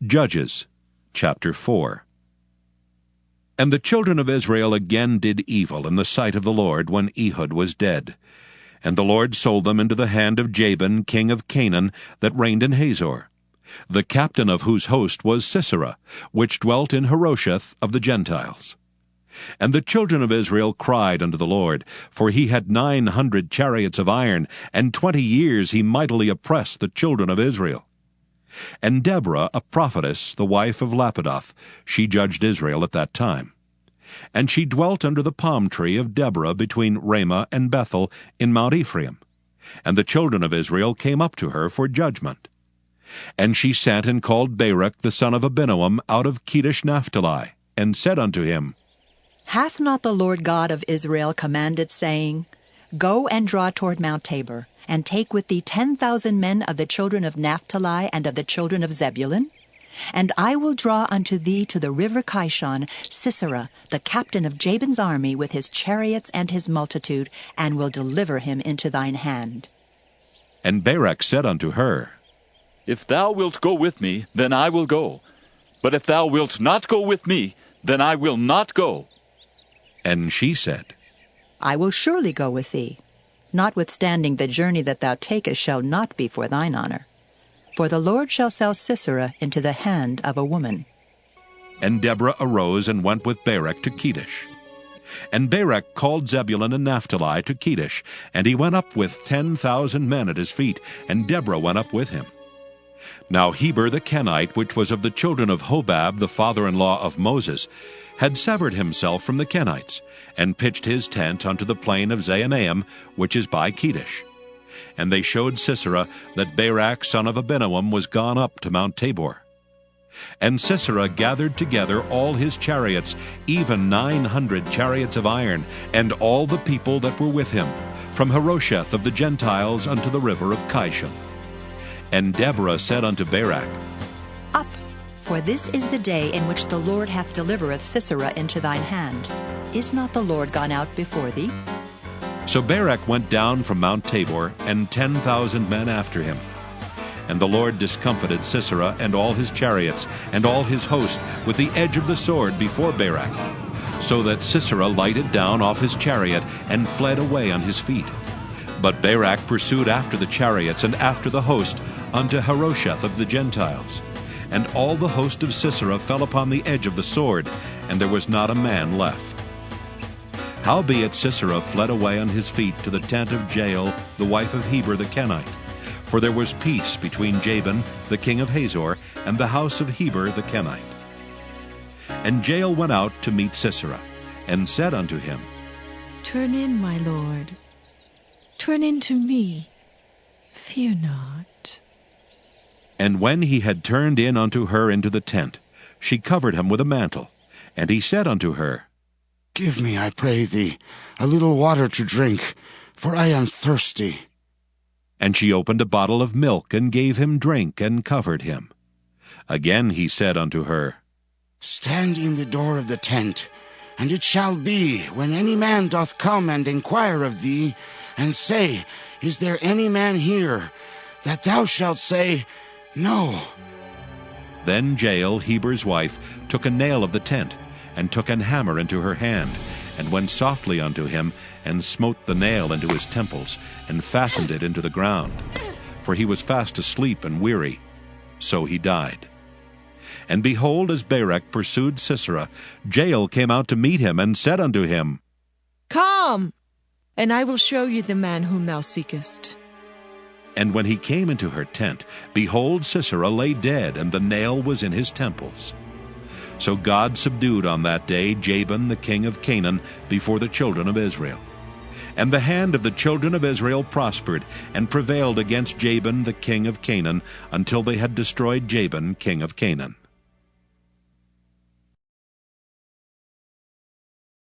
Judges chapter 4. And the children of Israel again did evil in the sight of the Lord when Ehud was dead. And the Lord sold them into the hand of Jabin king of Canaan, that reigned in Hazor, the captain of whose host was Sisera, which dwelt in Harosheth of the Gentiles. And the children of Israel cried unto the Lord, for he had 900 chariots of iron, and 20 years he mightily oppressed the children of Israel. And Deborah, a prophetess, the wife of Lapidoth, she judged Israel at that time. And she dwelt under the palm tree of Deborah between Ramah and Bethel in Mount Ephraim. And the children of Israel came up to her for judgment. And she sent and called Barak the son of Abinoam out of Kedesh Naphtali, and said unto him, Hath not the Lord God of Israel commanded, saying, Go and draw toward Mount Tabor, and take with thee 10,000 men of the children of Naphtali and of the children of Zebulun? And I will draw unto thee to the river Kishon Sisera, the captain of Jabin's army, with his chariots and his multitude, and will deliver him into thine hand. And Barak said unto her, If thou wilt go with me, then I will go. But if thou wilt not go with me, then I will not go. And she said, I will surely go with thee. Notwithstanding the journey that thou takest shall not be for thine honor. For the Lord shall sell Sisera into the hand of a woman. And Deborah arose and went with Barak to Kedesh. And Barak called Zebulun and Naphtali to Kedesh, and he went up with 10,000 men at his feet, and Deborah went up with him. Now Heber the Kenite, which was of the children of Hobab, the father-in-law of Moses, had severed himself from the Kenites, and pitched his tent unto the plain of Zaanaim, which is by Kedesh. And they showed Sisera that Barak son of Abinoam was gone up to Mount Tabor. And Sisera gathered together all his chariots, even 900 chariots of iron, and all the people that were with him, from Harosheth of the Gentiles unto the river of Kishon. And Deborah said unto Barak, Up, for this is the day in which the Lord hath delivereth Sisera into thine hand. Is not the Lord gone out before thee? So Barak went down from Mount Tabor, and 10,000 men after him. And the Lord discomfited Sisera and all his chariots, and all his host, with the edge of the sword before Barak, so that Sisera lighted down off his chariot, and fled away on his feet. But Barak pursued after the chariots and after the host unto Harosheth of the Gentiles. And all the host of Sisera fell upon the edge of the sword, and there was not a man left. Howbeit Sisera fled away on his feet to the tent of Jael, the wife of Heber the Kenite. For there was peace between Jabin, the king of Hazor, and the house of Heber the Kenite. And Jael went out to meet Sisera, and said unto him, Turn in, my lord. Turn in to me. Fear not. And when he had turned in unto her into the tent, she covered him with a mantle. And he said unto her, Give me, I pray thee, a little water to drink, for I am thirsty. And she opened a bottle of milk, and gave him drink, and covered him. Again he said unto her, Stand in the door of the tent, and it shall be, when any man doth come and inquire of thee, and say, Is there any man here? That thou shalt say, No. Then Jael, Heber's wife, took a nail of the tent, and took an hammer into her hand, and went softly unto him, and smote the nail into his temples, and fastened it into the ground. For he was fast asleep and weary. So he died. And behold, as Barak pursued Sisera, Jael came out to meet him, and said unto him, Come, and I will show you the man whom thou seekest. And when he came into her tent, behold, Sisera lay dead, and the nail was in his temples. So God subdued on that day Jabin the king of Canaan before the children of Israel. And the hand of the children of Israel prospered, and prevailed against Jabin the king of Canaan, until they had destroyed Jabin king of Canaan.